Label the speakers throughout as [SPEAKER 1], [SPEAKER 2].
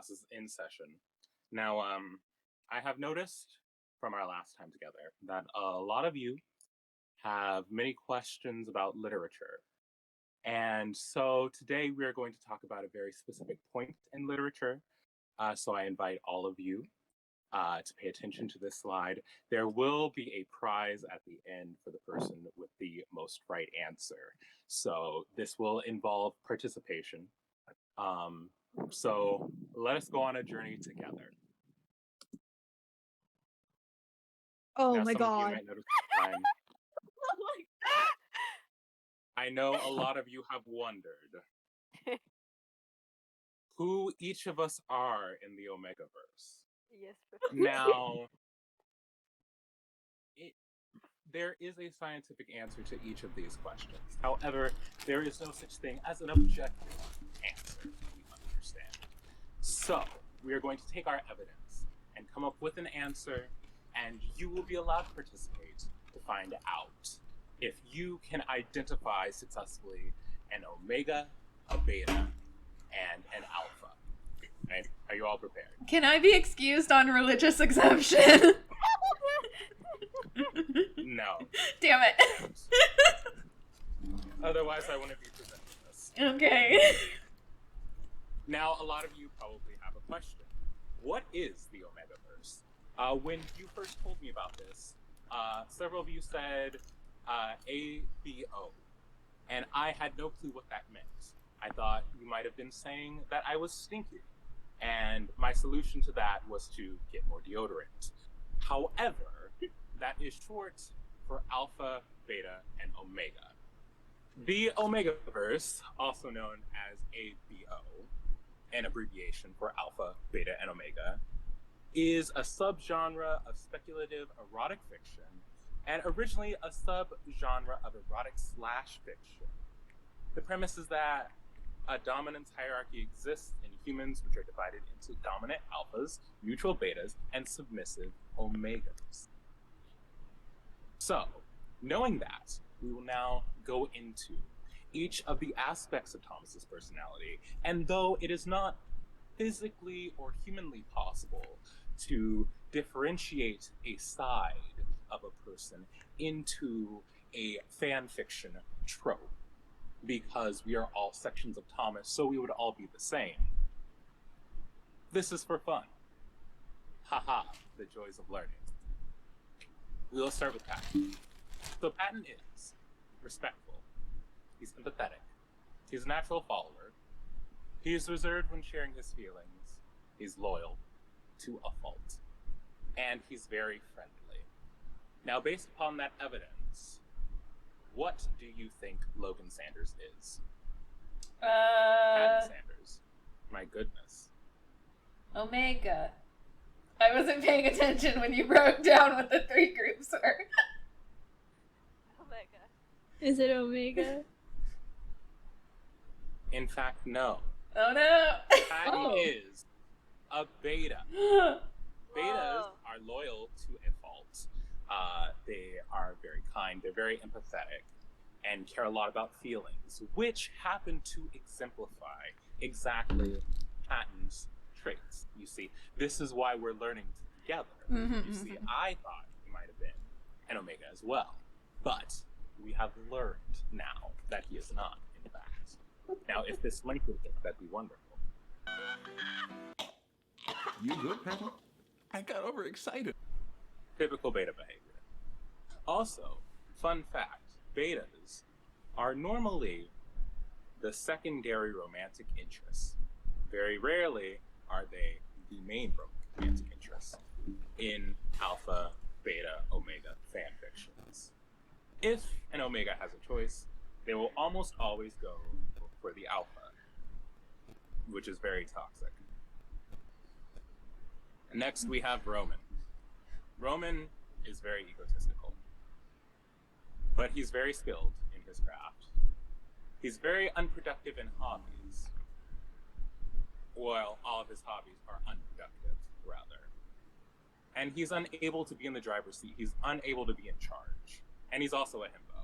[SPEAKER 1] class is in session. Now, I have noticed from our last time together that a lot of you have many questions about literature. And so today we are going to talk about a very specific point in literature. So I invite all of you to pay attention to this slide. There will be a prize at the end for the person with the most right answer. So this will involve participation. So let us go on a journey together.
[SPEAKER 2] Oh
[SPEAKER 1] Now,
[SPEAKER 2] my
[SPEAKER 1] some of you
[SPEAKER 2] god.
[SPEAKER 1] might notice I know a lot of you have wondered who each of us are in the Omegaverse.
[SPEAKER 3] Yes.
[SPEAKER 1] Now, there is a scientific answer to each of these questions. However, there is no such thing as an objective answer, we understand. So, we are going to take our evidence and come up with an answer, and you will be allowed to participate to find out if you can identify successfully an omega, a beta, and an alpha. Right? Are you all prepared?
[SPEAKER 2] Can I be excused on religious exemption?
[SPEAKER 1] No.
[SPEAKER 2] Damn it.
[SPEAKER 1] Otherwise, I wouldn't be presenting this.
[SPEAKER 2] Okay.
[SPEAKER 1] Now, a lot of you probably have a question. What is the Omegaverse? When you first told me about this, several of you said ABO, and I had no clue what that meant. I thought you might have been saying that I was stinky, and my solution to that was to get more deodorant. However, that is short for alpha, beta, and omega. The Omegaverse, also known as ABO, an abbreviation for alpha, beta, and omega, is a subgenre of speculative erotic fiction, and originally a subgenre of erotic /fiction. The premise is that a dominance hierarchy exists in humans, which are divided into dominant alphas, neutral betas, and submissive omegas. So, knowing that, we will now go into each of the aspects of Thomas's personality, and though it is not physically or humanly possible to differentiate a side of a person into a fan fiction trope, because we are all sections of Thomas, so we would all be the same. This is for fun. Haha, the joys of learning. We will start with Patton. So Patton is respectful. He's empathetic. He's a natural follower. He is reserved when sharing his feelings. He's loyal to a fault. And he's very friendly. Now, based upon that evidence, what do you think Logan Sanders is? Patton Sanders. My goodness.
[SPEAKER 2] Omega. I wasn't paying attention when you broke down what the three groups were.
[SPEAKER 3] Omega.
[SPEAKER 4] Is it Omega?
[SPEAKER 1] In fact, no.
[SPEAKER 2] Oh no.
[SPEAKER 1] Patton is a beta. Betas are loyal to a fault. They are very kind, they're very empathetic, and care a lot about feelings, which happen to exemplify exactly Patton's traits. You see, this is why we're learning together. You see, I thought he might have been an omega as well, but we have learned now that he is not, in fact. Now, if this linked with it, that'd be wonderful.
[SPEAKER 5] You good, Patton? I got overexcited.
[SPEAKER 1] Typical beta behavior. Also, fun fact, betas are normally the secondary romantic interest. Very rarely are they the main romantic interest in alpha, beta, omega fan fictions. If an omega has a choice, they will almost always go for the alpha, which is very toxic. Next, we have Roman. Roman is very egotistical, but he's very skilled in his craft. He's very unproductive in hobbies. Well, all of his hobbies are unproductive, rather. And he's unable to be in the driver's seat. He's unable to be in charge. And he's also a himbo.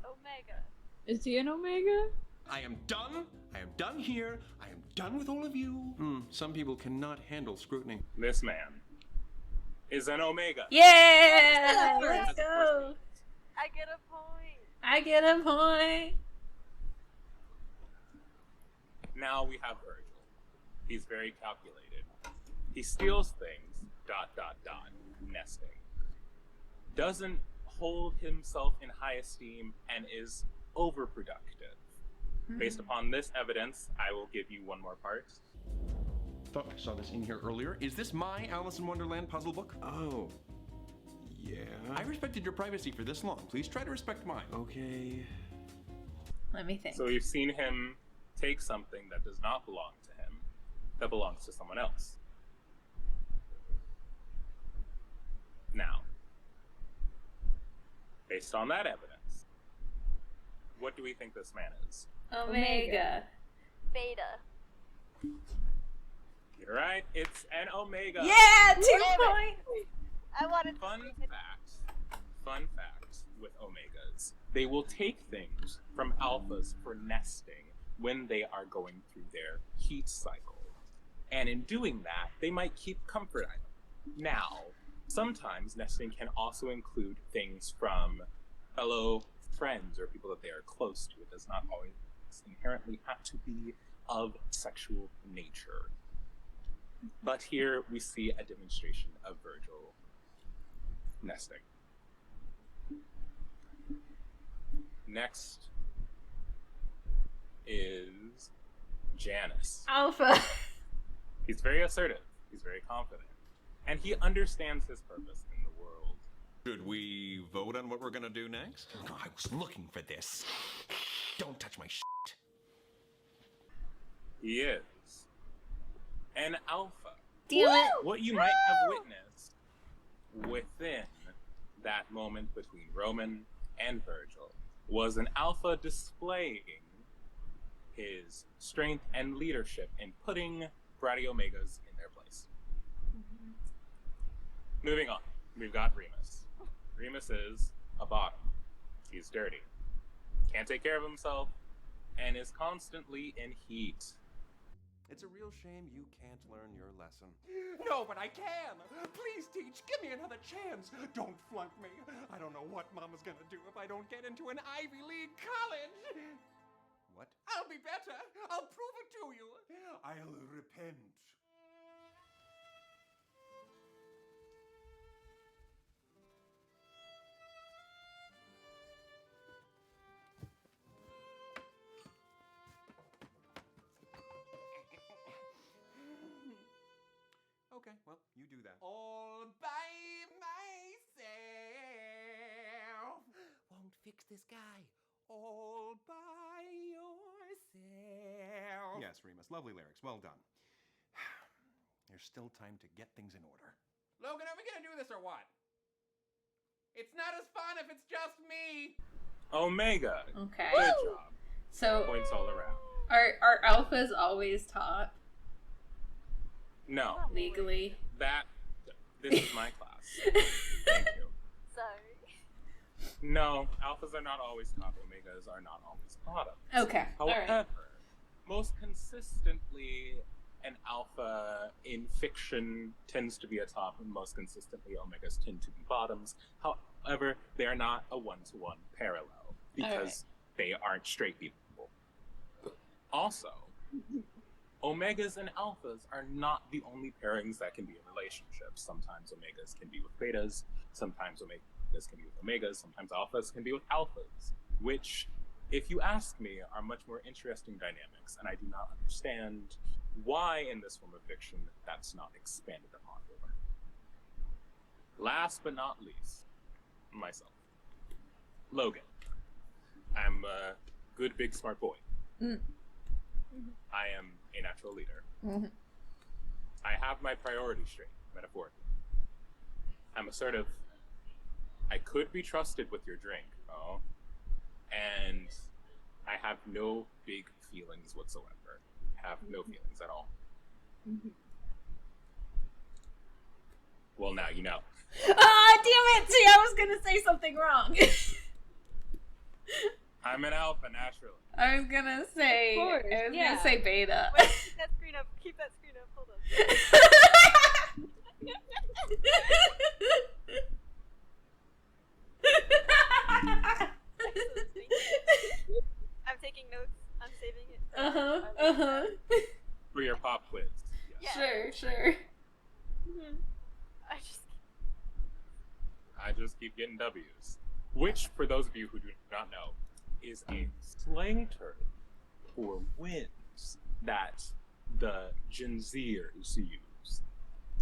[SPEAKER 3] Omega.
[SPEAKER 4] Is he an Omega?
[SPEAKER 5] I am done. I am done here. I am done with all of you. Some people cannot handle scrutiny.
[SPEAKER 1] This man is an Omega.
[SPEAKER 2] Yeah!
[SPEAKER 1] As
[SPEAKER 2] Let's
[SPEAKER 1] the first
[SPEAKER 2] go!
[SPEAKER 1] lead.
[SPEAKER 3] I get a point.
[SPEAKER 2] I get a point!
[SPEAKER 1] Now we have Virgil. He's very calculated. He steals things, ... nesting. Doesn't hold himself in high esteem and is overproductive. Based upon this evidence, I will give you one more part.
[SPEAKER 5] Thought I saw this in here earlier. Is this my Alice in Wonderland puzzle book? Oh. Yeah. I respected your privacy for this long. Please try to respect mine. Okay.
[SPEAKER 2] Let me think.
[SPEAKER 1] So we've seen him take something that does not belong to him, that belongs to someone else. Now, based on that evidence, what do we think this man is?
[SPEAKER 2] Omega.
[SPEAKER 3] Beta.
[SPEAKER 1] You're right, it's an Omega.
[SPEAKER 2] Yeah! 2
[SPEAKER 3] Damn it.
[SPEAKER 2] points!
[SPEAKER 3] I wanted to
[SPEAKER 1] Fun
[SPEAKER 3] say it.
[SPEAKER 1] fact with Omegas. They will take things from alphas for nesting when they are going through their heat cycle. And in doing that, they might keep comfort items. Now, sometimes nesting can also include things from fellow friends or people that they are close to. It does not always inherently have to be of sexual nature. But here we see a demonstration of Virgil nesting. Next is Janus.
[SPEAKER 2] Alpha.
[SPEAKER 1] He's very assertive. He's very confident. And he understands his purpose in the world.
[SPEAKER 5] Should we vote on what we're gonna do next? Oh, I was looking for this. Don't touch my shit.
[SPEAKER 1] He is an alpha.
[SPEAKER 2] Damn it.
[SPEAKER 1] What you might have witnessed within that moment between Roman and Virgil was an alpha displaying his strength and leadership in putting bratty Omegas in their place. Moving on, we've got Remus. Remus is a bottom. He's dirty, can't take care of himself, and is constantly in heat.
[SPEAKER 5] It's a real shame you can't learn your lesson. No, but I can! Please teach, give me another chance! Don't flunk me! I don't know what Mama's gonna do if I don't get into an Ivy League college! What? I'll be better! I'll prove it to you! I'll repent. Okay, well, you do that. All by myself. Won't fix this guy. All by yourself. Yes, Remus, lovely lyrics. Well done. There's still time to get things in order. Logan, are we gonna do this or what? It's not as fun if it's just me.
[SPEAKER 1] Omega.
[SPEAKER 2] Okay.
[SPEAKER 1] Good job.
[SPEAKER 2] So,
[SPEAKER 1] Points all around.
[SPEAKER 2] are alphas always top
[SPEAKER 1] No,
[SPEAKER 2] legally?
[SPEAKER 1] This is my class. Thank you.
[SPEAKER 3] Sorry.
[SPEAKER 1] No, alphas are not always top, Omegas are not always bottom.
[SPEAKER 2] Okay.
[SPEAKER 1] However,
[SPEAKER 2] Alright.
[SPEAKER 1] most consistently, an alpha in fiction tends to be a top, and most consistently, Omegas tend to be bottoms. However, they are not a one-to-one parallel because they aren't straight people. Also, Omegas and alphas are not the only pairings that can be in relationships. Sometimes Omegas can be with betas, sometimes Omegas can be with Omegas, sometimes alphas can be with alphas, which, if you ask me, are much more interesting dynamics, and I do not understand why in this form of fiction that's not expanded upon more. Last but not least, myself. Logan. I'm a good, big, smart boy. I am a natural leader. I have my priorities straight, metaphorically. I'm assertive. I could be trusted with your drink, and I have no big feelings whatsoever. Have no feelings at all. Well, now you know.
[SPEAKER 2] Ah, damn it! See, I was gonna say something wrong.
[SPEAKER 1] I'm an alpha, naturally.
[SPEAKER 2] I was gonna say.
[SPEAKER 4] Of course,
[SPEAKER 2] I was
[SPEAKER 4] yeah.
[SPEAKER 2] gonna say beta.
[SPEAKER 3] Wait, keep that screen up. Keep that screen up. Hold on. Excellent, thank you. I'm taking notes. I'm saving it.
[SPEAKER 2] Uh huh.
[SPEAKER 1] For your pop quiz. Yes.
[SPEAKER 3] Yeah.
[SPEAKER 2] Sure.
[SPEAKER 3] I just
[SPEAKER 1] I just keep getting W's. Which, for those of you who do not know, is a slang term for wins that the Gen Zers use.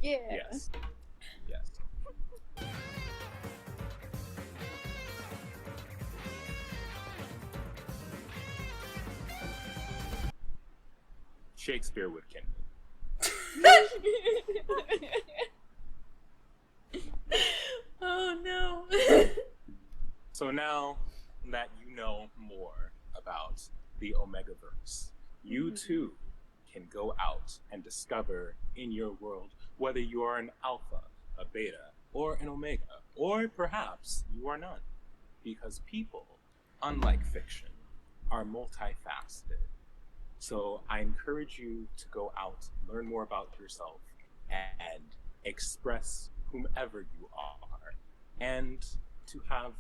[SPEAKER 4] Yeah.
[SPEAKER 1] Yes. Yes. Shakespeare would kin me.
[SPEAKER 2] Oh no.
[SPEAKER 1] So now that you know more about the Omegaverse, you too can go out and discover in your world whether you are an alpha, a beta, or an omega, or perhaps you are none. Because people, unlike fiction, are multifaceted. So I encourage you to go out, learn more about yourself, and express whomever you are, and to have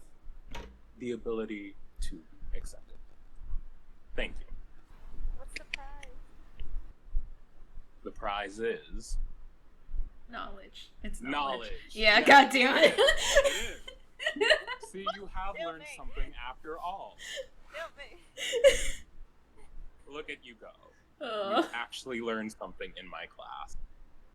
[SPEAKER 1] the ability to accept it. Thank you.
[SPEAKER 3] What's the prize?
[SPEAKER 1] The prize is
[SPEAKER 2] Knowledge. It's
[SPEAKER 1] knowledge.
[SPEAKER 2] Yeah,
[SPEAKER 1] Yes.
[SPEAKER 2] goddamn it.
[SPEAKER 1] It is. See, you have
[SPEAKER 3] Still
[SPEAKER 1] learned
[SPEAKER 3] me.
[SPEAKER 1] something after all.
[SPEAKER 3] Help me.
[SPEAKER 1] Look at you go.
[SPEAKER 2] Oh.
[SPEAKER 1] You actually learned something in my class.